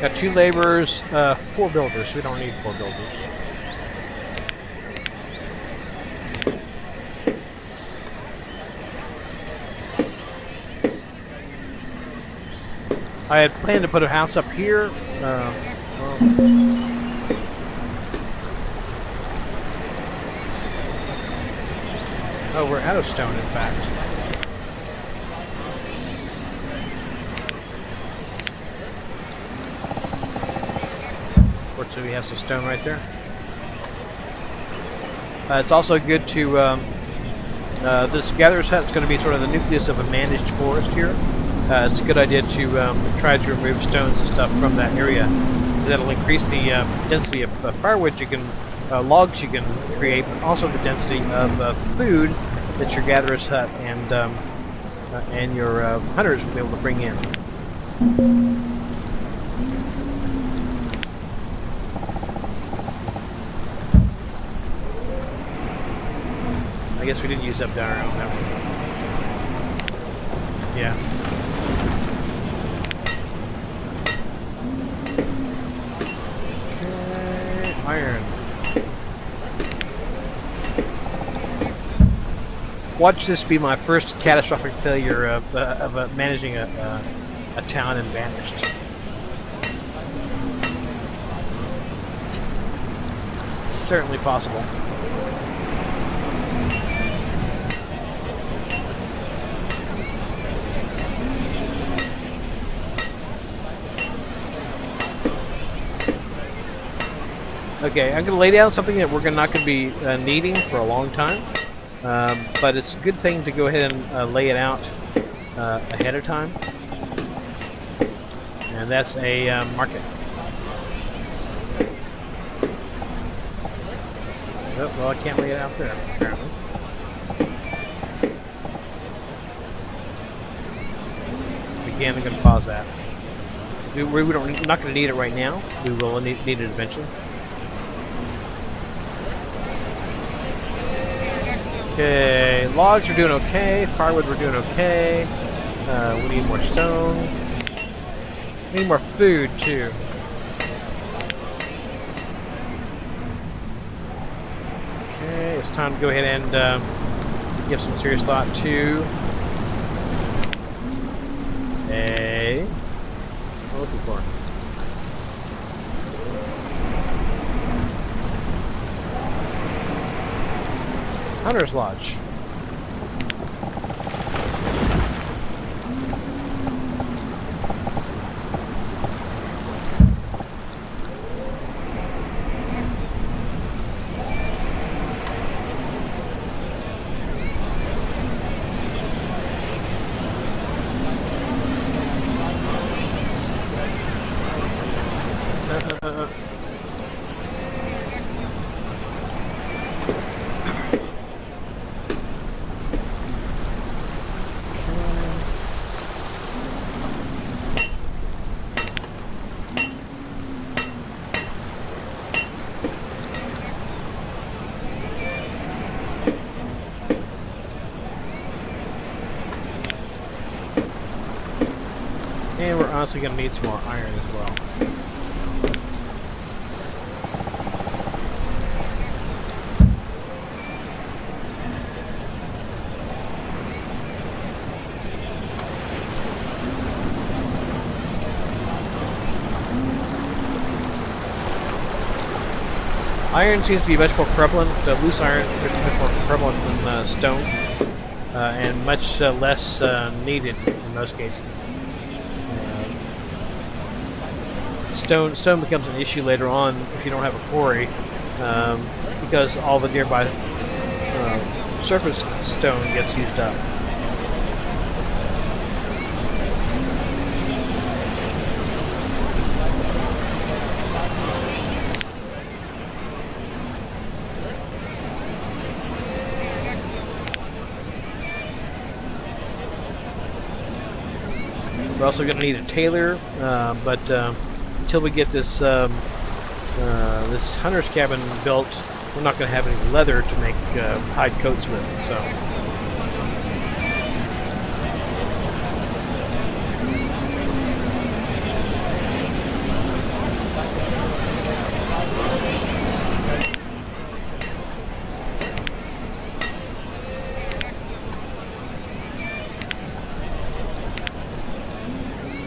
Got 2 laborers, 4 builders. We don't need 4 builders. I had planned to put a house up here. Oh, we're out of stone, in fact. So we have some stone right there. It's also good to, this gatherer's hut is going to be sort of the nucleus of a managed forest here. It's a good idea to try to remove stones and stuff from that area. That'll increase the density of firewood you can, logs you can create, but also the density of food that your gatherer's hut and your hunters will be able to bring in. I guess we didn't use up our own that one. Yeah. Okay, iron. Watch this be my first catastrophic failure of managing a town in Banished. Certainly possible. Okay, I'm going to lay down something that we're not going to be needing for a long time, but it's a good thing to go ahead and lay it out ahead of time, and that's a market. Oh, well, I can't lay it out there, apparently. Again, I'm going to pause that. We're not going to need it right now. We will need it eventually. Okay, logs are doing okay, firewood we're doing okay, we need more stone, we need more food too. Okay, it's time to go ahead and give some serious thought to what am I looking for? Hunter's Lodge. And we're honestly going to need some more iron as well. Iron seems to be much more prevalent, loose iron is much more prevalent than stone, and much less needed in most cases. Stone becomes an issue later on if you don't have a quarry, because all the nearby surface stone gets used up. We're also going to need a tailor, but until we get this this hunter's cabin built, we're not going to have any leather to make hide coats with. So,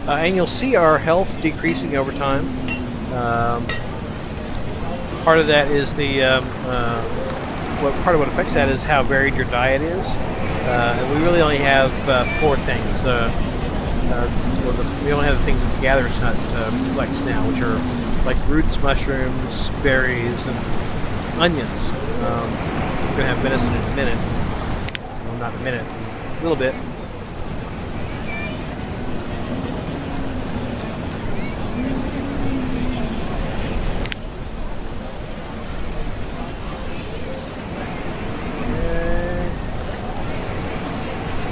And you'll see our health decreasing over time. Part of that is the part of what affects that is how varied your diet is. And we really only have 4 things. We only have the things that the Gatherer's Hut collects now, which are like roots, mushrooms, berries, and onions. We're going to have venison in a minute. Well, not in a minute, a little bit.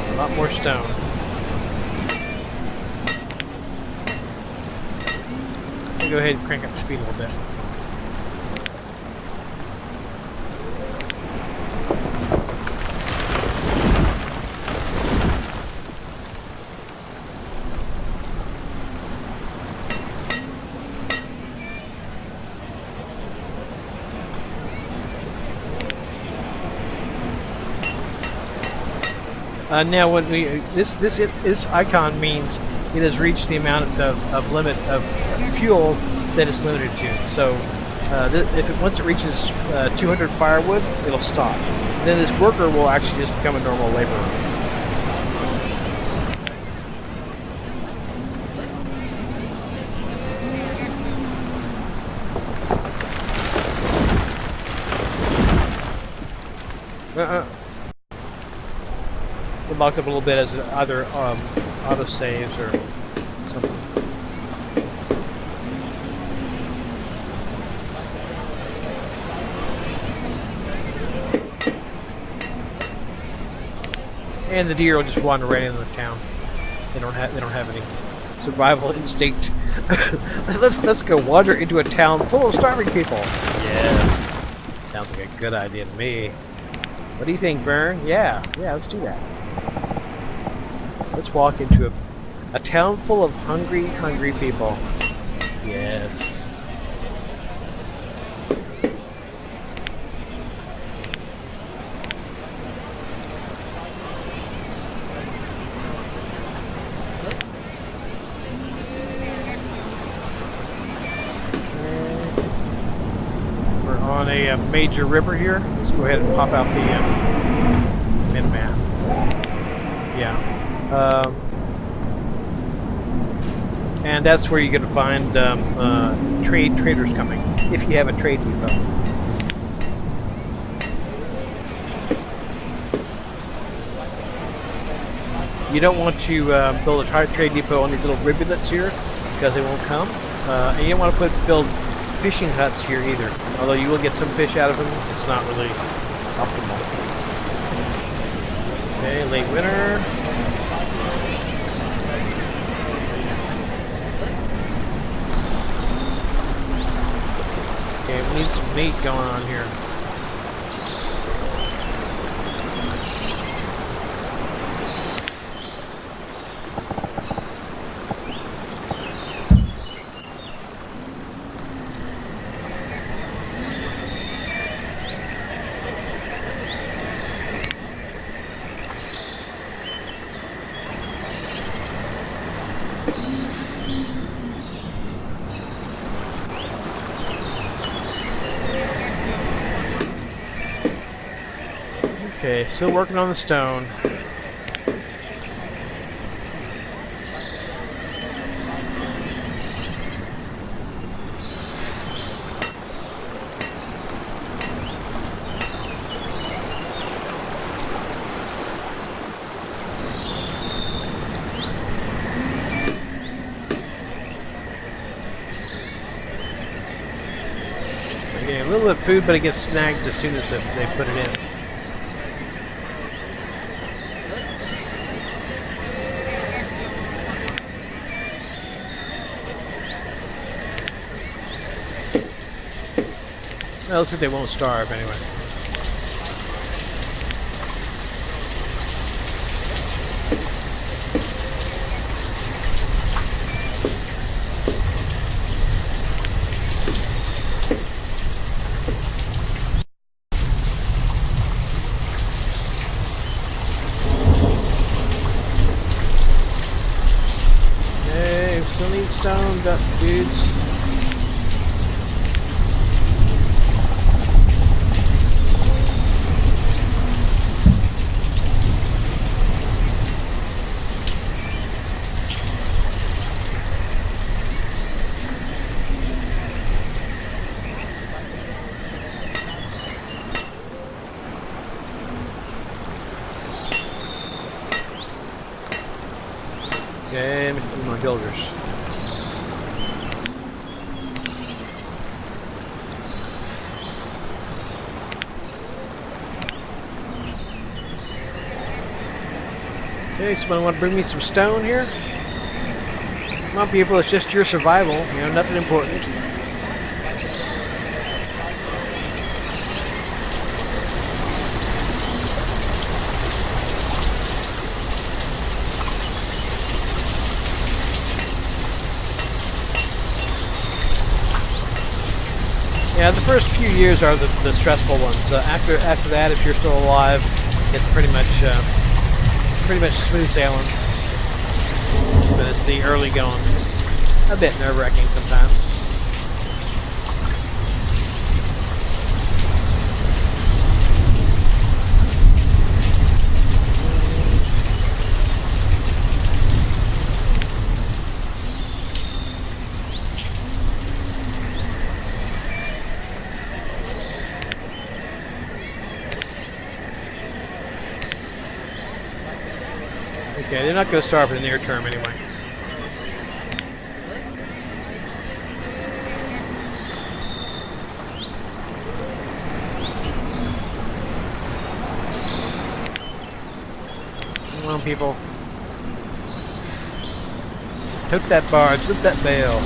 A lot more stone. I'll go ahead and crank up the speed a little bit. Now, when this icon means it has reached the amount of limit of fuel that it's limited to. So, once it reaches 200 firewood, it'll stop. And then this worker will actually just become a normal laborer. It locked up a little bit as either auto saves or something. And the deer will just wander right into the town. They don't have any survival instinct. let's go wander into a town full of starving people. Yes, sounds like a good idea to me. What do you think, Vern? Yeah, let's do that. Let's walk into a town full of hungry people. Yes. We're on a major river here. Let's go ahead and pop out the min-map. Yeah. And that's where you're going to find traders coming, if you have a trade depot. You don't want to build a trade depot on these little rivulets here, because they won't come. And you don't want to build fishing huts here either. Although you will get some fish out of them, it's not really optimal. Okay, late winter. Okay, we need some meat going on here. Okay, still working on the stone. Okay, a little bit of food, but it gets snagged as soon as they put it in. Well, looks like they won't starve anyway. Hey. Still need stone, dudes. Okay, my builders. Okay, someone want to bring me some stone here? Come on, people, it's just your survival. You know, nothing important. Yeah, the first few years are the stressful ones. After that, if you're still alive, it's pretty much smooth sailing. But it's the early going that's a bit nerve-wracking sometimes. Okay, they're not going to starve in the near term anyway. Come on, people. Took that barge, took that bale.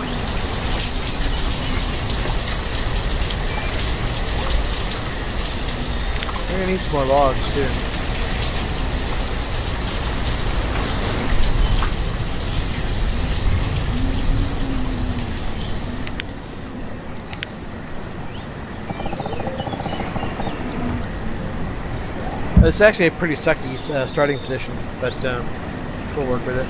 We're going to need some more logs, too. It's actually a pretty sucky starting position, but we'll work with it.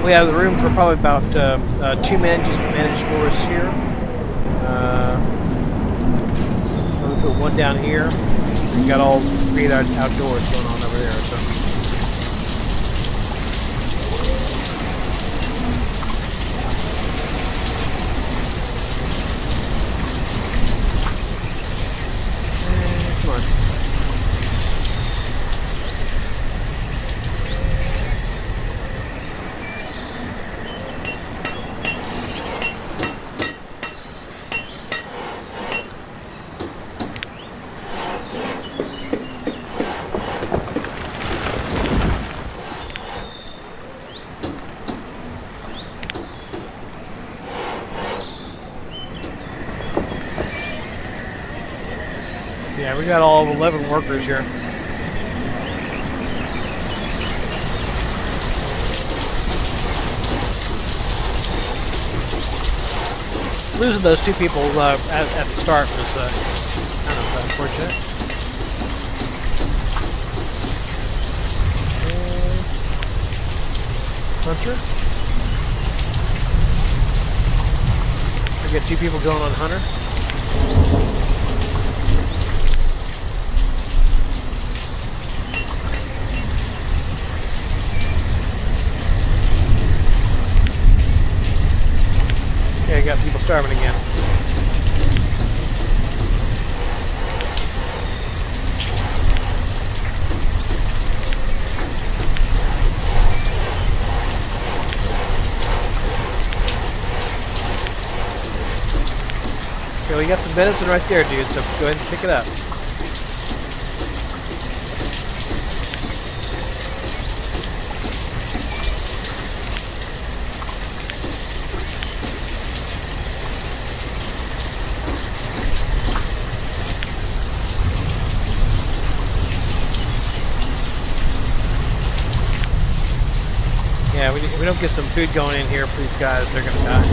We have the room for probably about 2 managed floors here. We'll put one down here. We got all 3 outdoors going on over there. So. Yeah, we got all 11 workers here. Losing those 2 people at the start was kind of unfortunate. Hunter? We got 2 people going on Hunter. Okay, I got people starving again. Okay, we got some venison right there, dude, so go ahead and pick it up. Yeah, we don't get some food going in here for these guys, they're gonna die.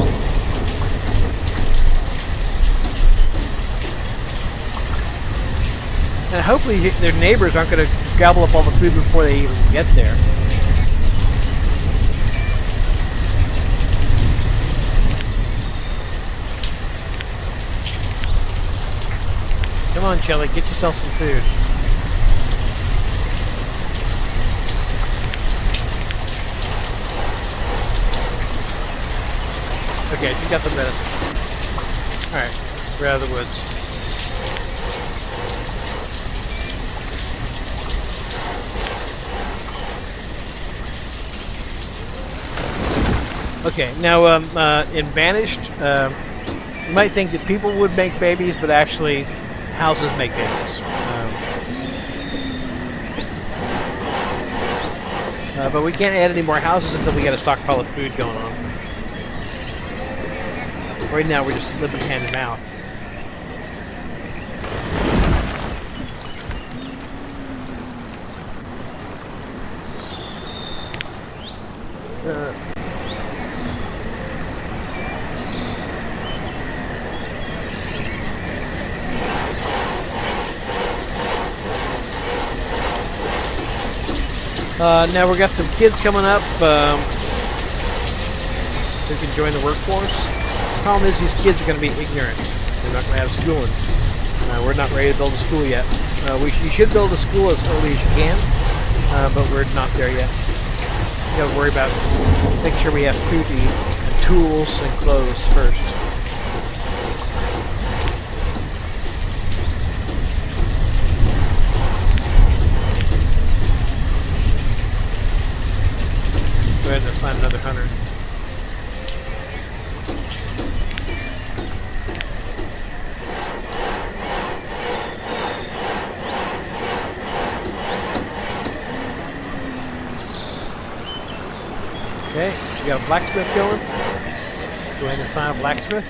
And hopefully their neighbors aren't going to gobble up all the food before they even get there. Come on, Shelly, get yourself some food. Okay, you got the medicine. Alright, we're out of the woods. Okay, now in Banished, you might think that people would make babies, but actually houses make babies. But we can't add any more houses until we get a stockpile of food going on. Right now we're just living hand to mouth. Now we've got some kids coming up who can join the workforce. The problem is these kids are going to be ignorant. They're not going to have schooling. We're not ready to build a school yet. You should build a school as early as you can, but we're not there yet. We got to worry about making sure we have food to eat and tools and clothes first. Go ahead and assign another hunter. Okay, we got a blacksmith going. Go ahead and assign a blacksmith.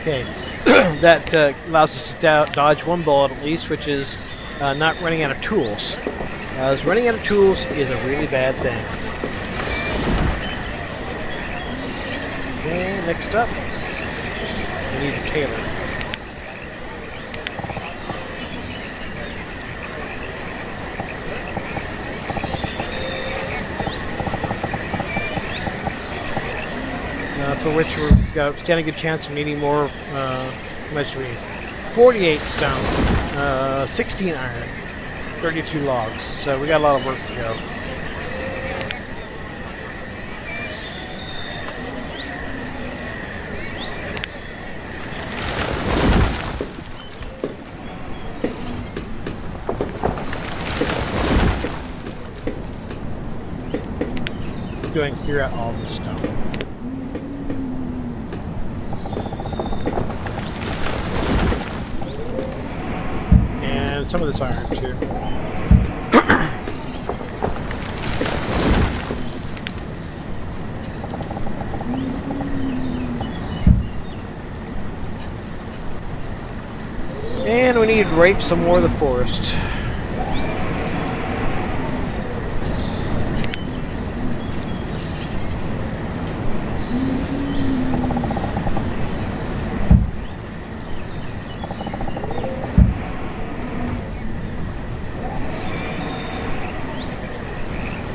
Okay, that allows us to dodge one bullet at least, which is not running out of tools. Running out of tools is a really bad thing. Okay, next up, we need a tailor. For which we've got a standing good chance of needing more, how much do we need? 48 stone, 16 iron, 32 logs, so we got a lot of work to go. Go ahead and clear out all this stone. Some of this iron too. And we need to rape some more of the forest.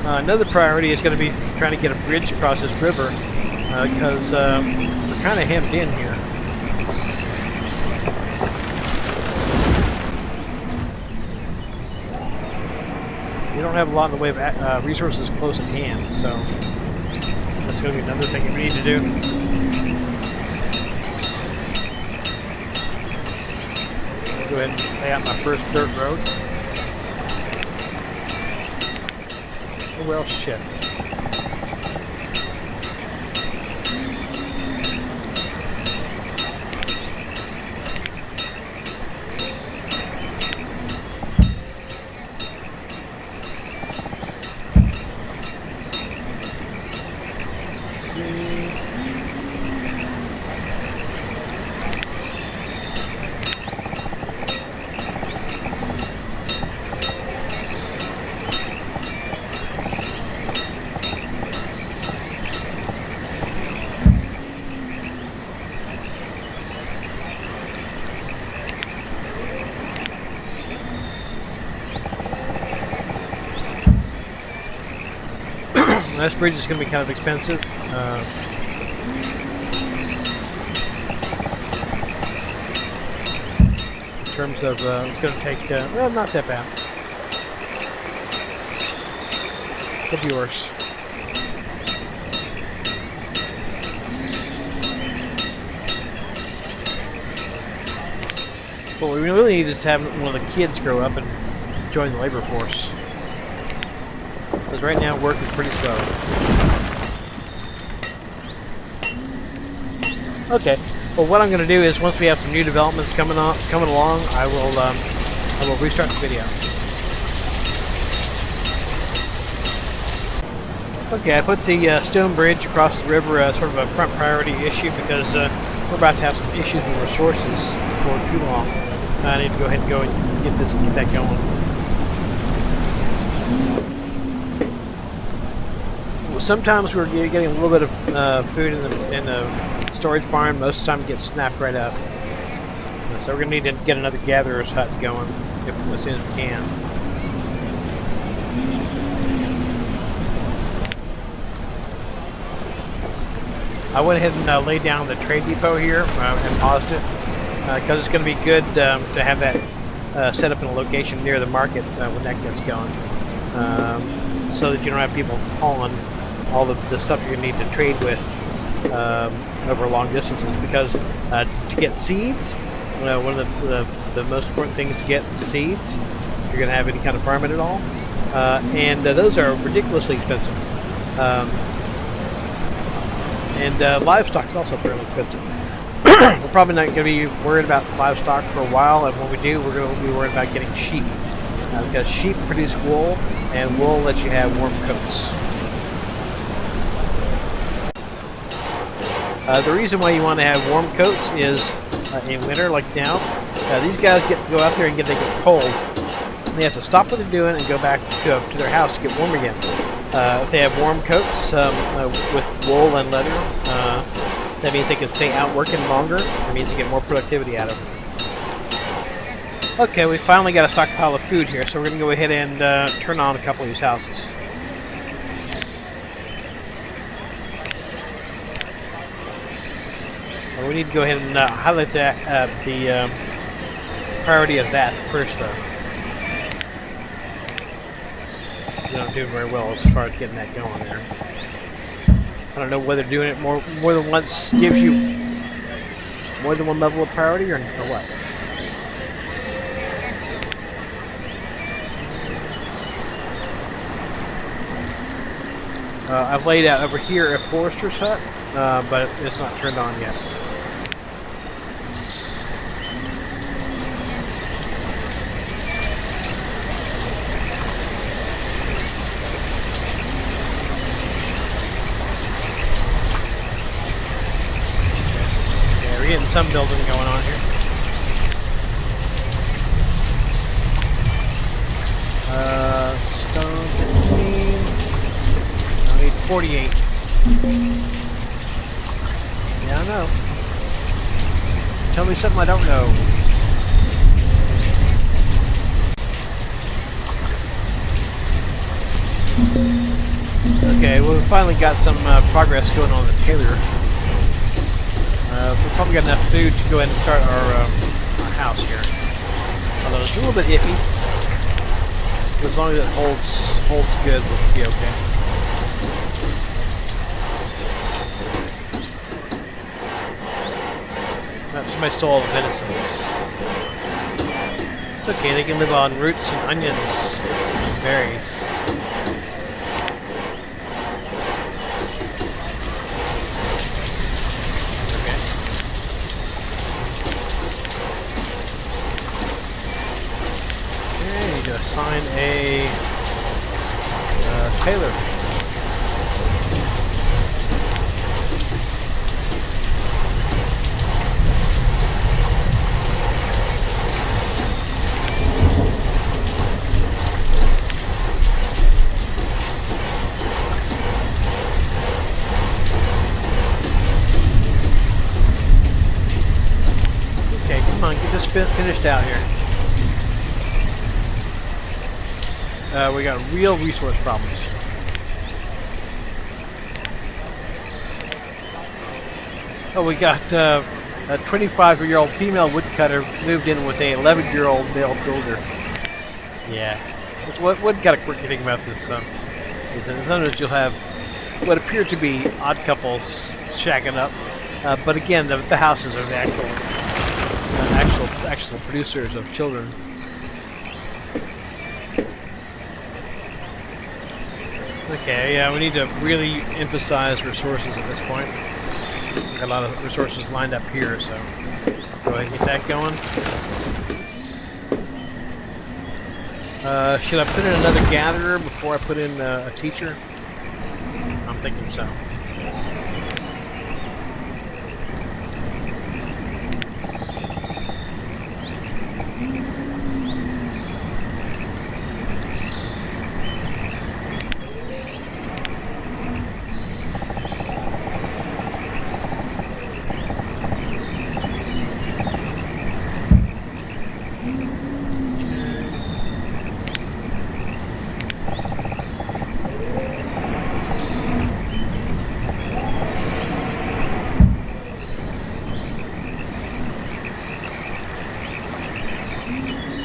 Another priority is going to be trying to get a bridge across this river because we're kind of hemmed in here. We don't have a lot in the way of resources close at hand, so that's going to be another thing we need to do. I'll go ahead and lay out my first dirt road. Oh, well, shit. this bridge is going to be kind of expensive. In terms of, it's going to take, well, not that bad. Could be worse. What we really need is to have one of the kids grow up and join the labor force. Because right now work is pretty slow. Okay. Well, what I'm going to do is once we have some new developments coming along, I will restart the video. Okay, I put the stone bridge across the river as sort of a front priority issue because we're about to have some issues with resources for too long. I need to go ahead and get that going. Well, sometimes we're getting a little bit of food in the storage barn. Most of the time it gets snapped right up. So we're going to need to get another gatherer's hut going as soon as we can. I went ahead and laid down the trade depot here and paused it because it's going to be good to have that set up in a location near the market when that gets going, so that you don't have people hauling all the stuff you're going to need to trade with over long distances. Because to get seeds, one of the most important things to get is seeds. If you're going to have any kind of farming at all, and those are ridiculously expensive. And livestock is also fairly expensive. We're probably not going to be worried about livestock for a while, and when we do, we're going to be worried about getting sheep. Because sheep produce wool, and wool lets you have warm coats. The reason why you want to have warm coats is in winter, like now, these guys get to go out there and they get cold. And they have to stop what they're doing and go back to their house to get warm again. If they have warm coats with wool and leather, that means they can stay out working longer. That means you get more productivity out of them. Okay, we finally got a stockpile of food here, so we're going to go ahead and turn on a couple of these houses. Well, we need to go ahead and highlight that the priority of that first, though. We're not doing very well as far as getting that going there. I don't know whether doing it more than once gives you more than one level of priority or what. I've laid out over here a forester's hut, but it's not turned on yet. We're getting some building going on here. Stone 15. I need 48. Yeah, I know. Tell me something I don't know. Okay, well, we finally got some progress going on the tailor. We've probably got enough food to go ahead and start our house here. Although it's a little bit iffy. But as long as it holds good, we'll be okay. Somebody stole all the venison. It's okay, they can live on roots and onions and berries. Assign a tailor. Okay, come on, get this finished out here. We got real resource problems. Oh, we got a 25-year-old female woodcutter moved in with a 11-year-old male builder. Yeah, that's what got a quirky thing about this. Is that sometimes you'll have what appear to be odd couples shacking up, but again, the houses are the actual producers of children. Okay, yeah, we need to really emphasize resources at this point. We've got a lot of resources lined up here, so go ahead and get that going. Should I put in another gatherer before I put in a teacher? I'm thinking so.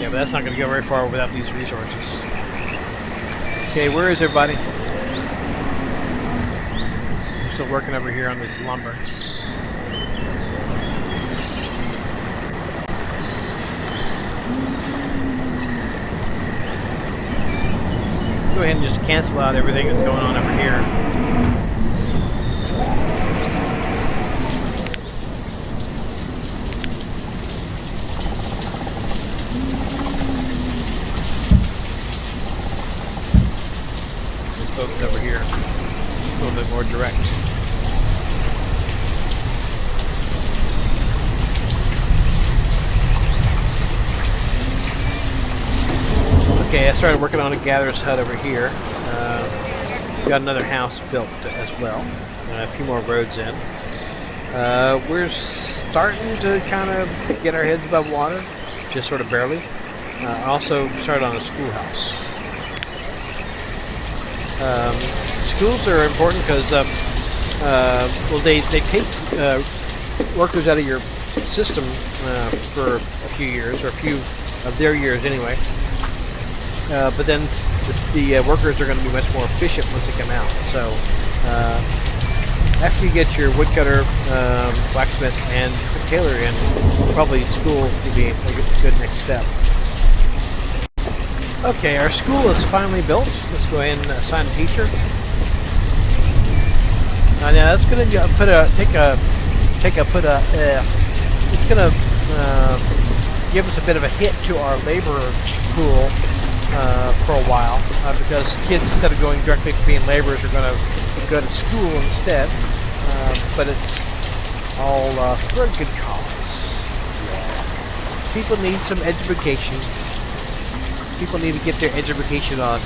Yeah, but that's not going to go very far without these resources. Okay, where is everybody? I'm still working over here on this lumber. Go ahead and just cancel out everything that's going on over here. Folks over here, a little bit more direct. Okay, I started working on a gatherer's hut over here. Got another house built as well. A few more roads in. We're starting to kind of get our heads above water, just sort of barely. Also started on a schoolhouse. Schools are important because well, they take workers out of your system for a few years, or a few of their years anyway. But then the workers are going to be much more efficient once they come out. So after you get your woodcutter, blacksmith, and tailor in, probably school would be a good next step. Okay, our school is finally built. Let's go ahead and assign a teacher. Now that's going to it's going to give us a bit of a hit to our labor pool for a while, because kids, instead of going directly to being laborers, are going to go to school instead. But it's all for a good cause. People need some education. People need to get their education on.